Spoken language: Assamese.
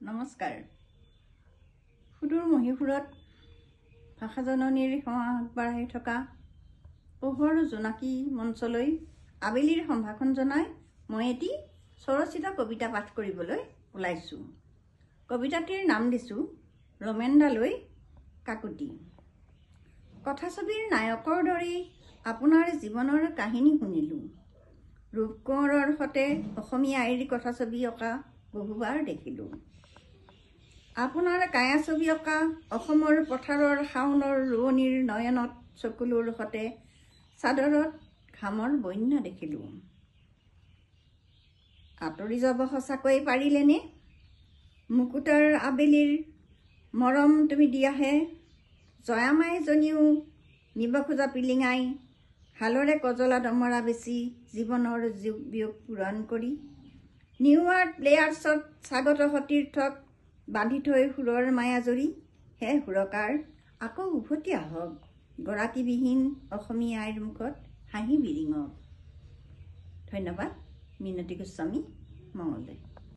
নমস্কাৰ। সুদূৰ মহীশূৰত ভাষা জননীৰ সেৱা আগবঢ়াই থকা পোহৰ জোনাকী মঞ্চলৈ আবেলিৰ সম্ভাষণ জনাই মই এটি স্বৰচিত কবিতা পাঠ কৰিবলৈ ওলাইছোঁ। কবিতাটিৰ নাম দিছোঁ ৰমেনদালৈ কাকুতি। কথাছবিৰ নায়কৰ দৰেই আপোনাৰ জীৱনৰ কাহিনী শুনিলোঁ। ৰূপ কোঁৱৰৰ সতে অসমীয়া আইৰ কথাছবি অঁকা বহুবাৰ দেখিলোঁ। আপোনাৰ কায়া ছবি অঁকা অসমৰ পথাৰৰ শাওনৰ ৰোৱনীৰ নয়নত চকুলোৰ সতে চাদৰত ঘামৰ বন্যা দেখিলোঁ। আঁতৰি যাব সঁচাকৈ পাৰিলেনে? মুকুতাৰ আবেলিৰ মৰম তুমি দিয়াহে, জয়ামাইজনীও নিব খোজা পিলিঙাই, হালৰে কজলা দমৰা বেচি জীৱনৰ যোগ বিয়োগ পূৰণ কৰি, নিউয়াৰ্ক প্লেয়াৰ্ছত স্বাগত সতীৰ্থক বান্ধি থৈ সুৰৰ মায়াজৰি, হে সুৰকাৰ আকৌ উভতি আহক, গৰাকীবিহীন অসমীয়া আইৰ মুখত হাঁহি বিৰিঙক। ধন্যবাদ। মিনতী গোস্বামী, মঙলদৈ।